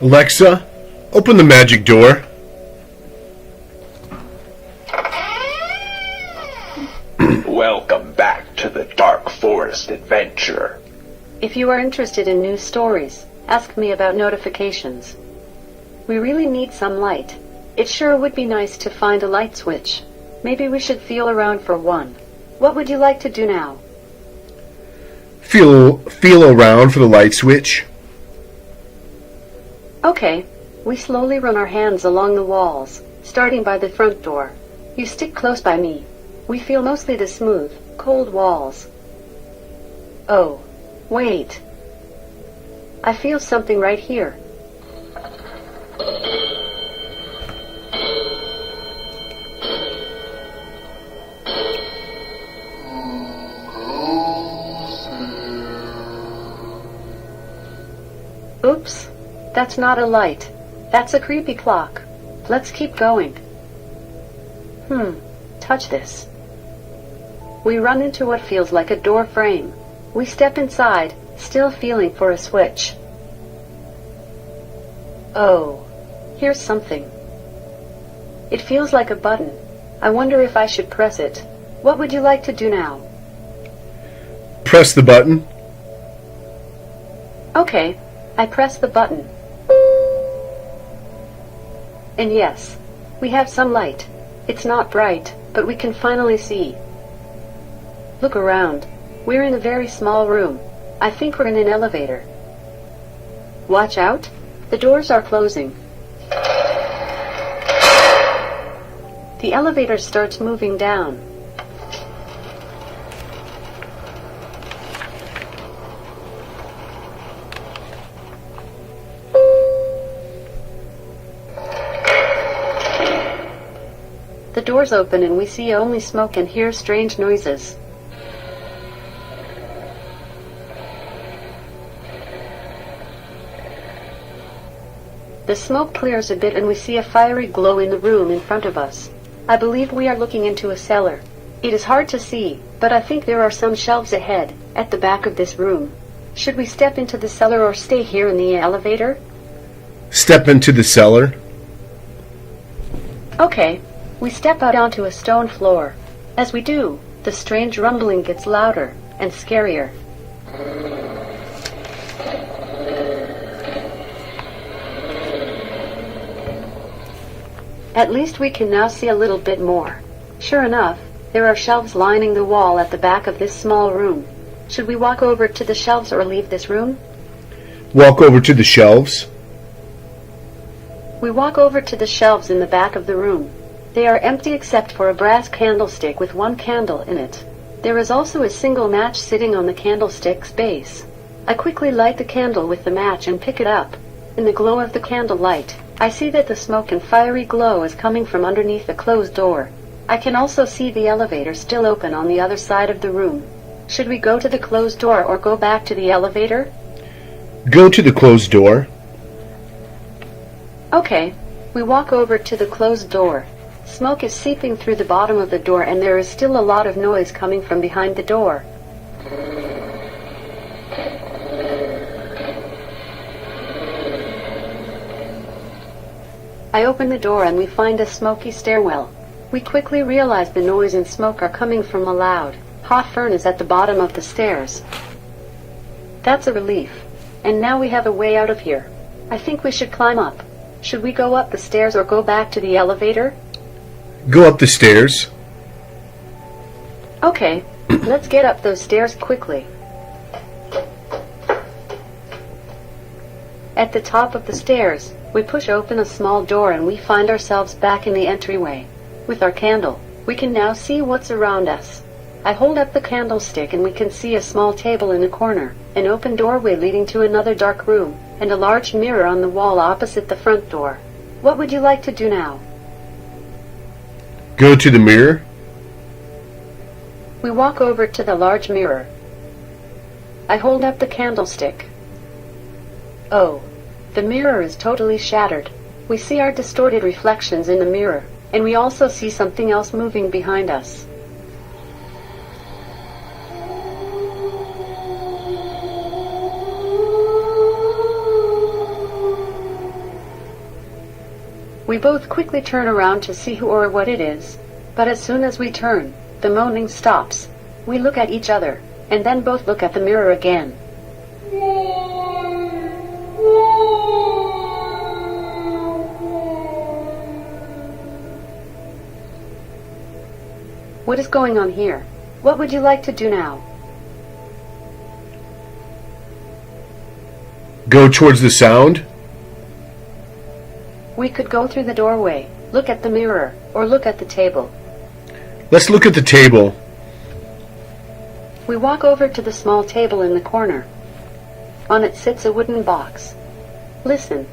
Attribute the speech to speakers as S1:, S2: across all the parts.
S1: Alexa, open the magic door.
S2: Welcome back to the Dark Forest Adventure.
S3: If you are interested in new stories, ask me about notifications. We really need some light. It sure would be nice to find a light switch. Maybe we should feel around for one. What would you like to do now?
S1: Feel around for the light switch.
S3: Okay. We slowly run our hands along the walls, starting by the front door. You stick close by me. We feel mostly the smooth, cold walls. Oh, wait. I feel something right here. Oops, that's not a light. That's a creepy clock. Let's keep going. Touch this. We run into what feels like a door frame. We step inside, still feeling for a switch. Oh, here's something. It feels like a button. I wonder if I should press it. What would you like to do now?
S1: Press the button.
S3: Okay, I press the button. And yes, we have some light. It's not bright, but we can finally see. Look around. We're in a very small room. I think we're in an elevator. Watch out. The doors are closing. The elevator starts moving down. The doors open and we see only smoke and hear strange noises. The smoke clears a bit and we see a fiery glow in the room in front of us. I believe we are looking into a cellar. It is hard to see, but I think there are some shelves ahead, at the back of this room. Should we step into the cellar or stay here in the elevator?
S1: Step into the cellar.
S3: Okay. We step out onto a stone floor. As we do, the strange rumbling gets louder and scarier. At least we can now see a little bit more. Sure enough, there are shelves lining the wall at the back of this small room. Should we walk over to the shelves or leave this room?
S1: Walk over to the shelves.
S3: We walk over to the shelves in the back of the room. They are empty except for a brass candlestick with one candle in it. There is also a single match sitting on the candlestick's base. I quickly light the candle with the match and pick it up. In the glow of the candle light, I see that the smoke and fiery glow is coming from underneath the closed door. I can also see the elevator still open on the other side of the room. Should we go to the closed door or go back to the elevator?
S1: Go to the closed door.
S3: Okay, we walk over to the closed door. Smoke is seeping through the bottom of the door and there is still a lot of noise coming from behind the door. I open the door and we find a smoky stairwell. We quickly realize the noise and smoke are coming from a loud, hot furnace at the bottom of the stairs. That's a relief. And now we have a way out of here. I think we should climb up. Should we go up the stairs or go back to the elevator?
S1: Go up the stairs.
S3: Okay, let's get up those stairs quickly. At the top of the stairs, we push open a small door and we find ourselves back in the entryway. With our candle, we can now see what's around us. I hold up the candlestick and we can see a small table in a corner, an open doorway leading to another dark room, and a large mirror on the wall opposite the front door. What would you like to do now?
S1: Go to the mirror.
S3: We walk over to the large mirror. I hold up the candlestick. Oh, the mirror is totally shattered. We see our distorted reflections in the mirror, and we also see something else moving behind us. We both quickly turn around to see who or what it is, but as soon as we turn, the moaning stops. We look at each other, and then both look at the mirror again. What is going on here? What would you like to do now?
S1: Go towards the sound.
S3: We could go through the doorway, look at the mirror, or look at the table.
S1: Let's look at the table.
S3: We walk over to the small table in the corner. On it sits a wooden box. Listen.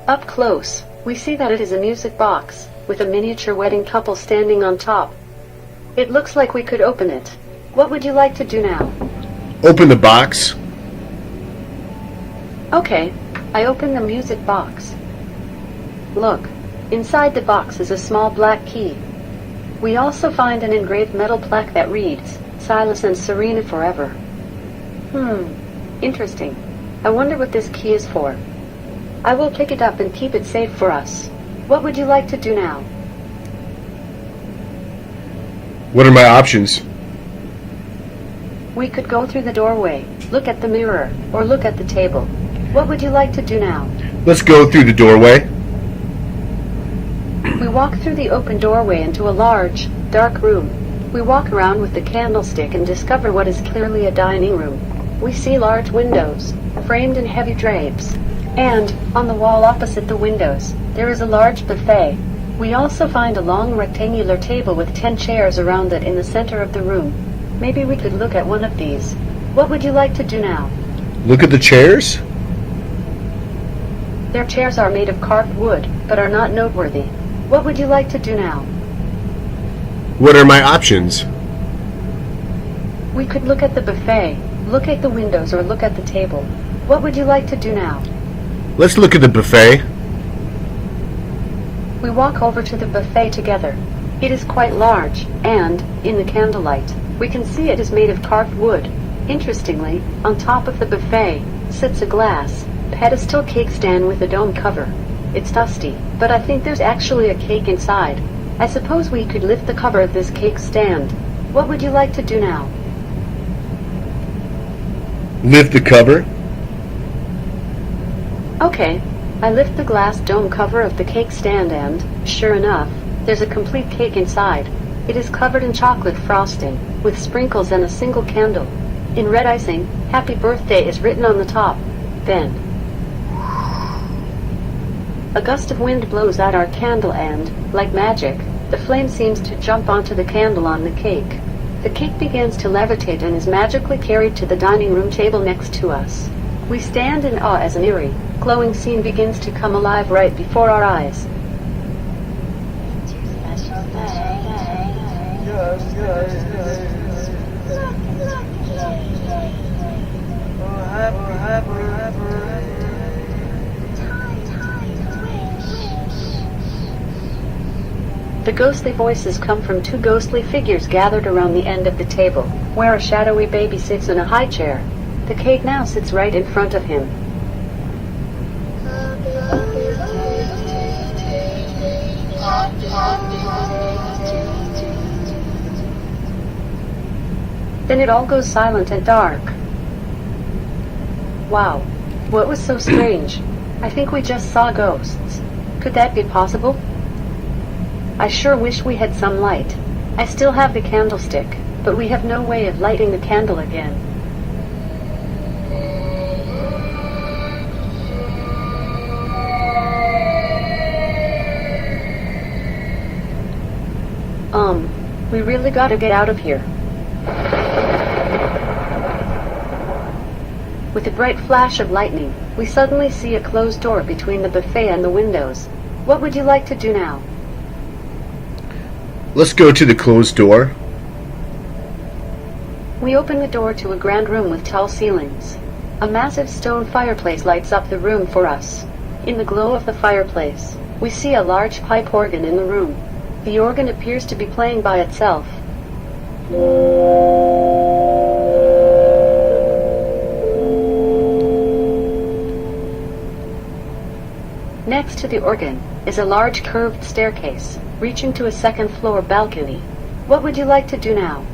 S3: Up close, we see that it is a music box, with a miniature wedding couple standing on top. It looks like we could open it. What would you like to do now?
S1: Open the box.
S3: Okay, I open the music box. Look, inside the box is a small black key. We also find an engraved metal plaque that reads, Silas and Serena forever. Interesting. I wonder what this key is for. I will pick it up and keep it safe for us. What would you like to do now?
S1: What are my options?
S3: We could go through the doorway, look at the mirror, or look at the table. What would you like to do now?
S1: Let's go through the doorway.
S3: We walk through the open doorway into a large, dark room. We walk around with the candlestick and discover what is clearly a dining room. We see large windows, framed in heavy drapes. And, on the wall opposite the windows, there is a large buffet. We also find a long rectangular table with 10 chairs around it in the center of the room. Maybe we could look at one of these. What would you like to do now?
S1: Look at the chairs.
S3: Their chairs are made of carved wood, but are not noteworthy. What would you like to do now?
S1: What are my options?
S3: We could look at the buffet, look at the windows, or look at the table. What would you like to do now?
S1: Let's look at the buffet.
S3: We walk over to the buffet together. It is quite large, and, in the candlelight, we can see it is made of carved wood. Interestingly, on top of the buffet, sits a glass, pedestal cake stand with a dome cover. It's dusty, but I think there's actually a cake inside. I suppose we could lift the cover of this cake stand. What would you like to do now?
S1: Lift the cover.
S3: Okay, I lift the glass dome cover of the cake stand and, sure enough, there's a complete cake inside. It is covered in chocolate frosting, with sprinkles and a single candle. In red icing, Happy Birthday is written on the top. Then, a gust of wind blows out our candle and, like magic, the flame seems to jump onto the candle on the cake. The cake begins to levitate and is magically carried to the dining room table next to us. We stand in awe as an eerie, glowing scene begins to come alive right before our eyes. The ghostly voices come from two ghostly figures gathered around the end of the table, where a shadowy baby sits in a high chair. The cake now sits right in front of him. Then it all goes silent and dark. Wow, what was so strange? I think we just saw ghosts. Could that be possible? I sure wish we had some light. I still have the candlestick, but we have no way of lighting the candle again. We really gotta get out of here. With a bright flash of lightning, we suddenly see a closed door between the buffet and the windows. What would you like to do now?
S1: Let's go to the closed door.
S3: We open the door to a grand room with tall ceilings. A massive stone fireplace lights up the room for us. In the glow of the fireplace, we see a large pipe organ in the room. The organ appears to be playing by itself. Next to the organ is a large curved staircase, reaching to a second-floor balcony. What would you like to do now?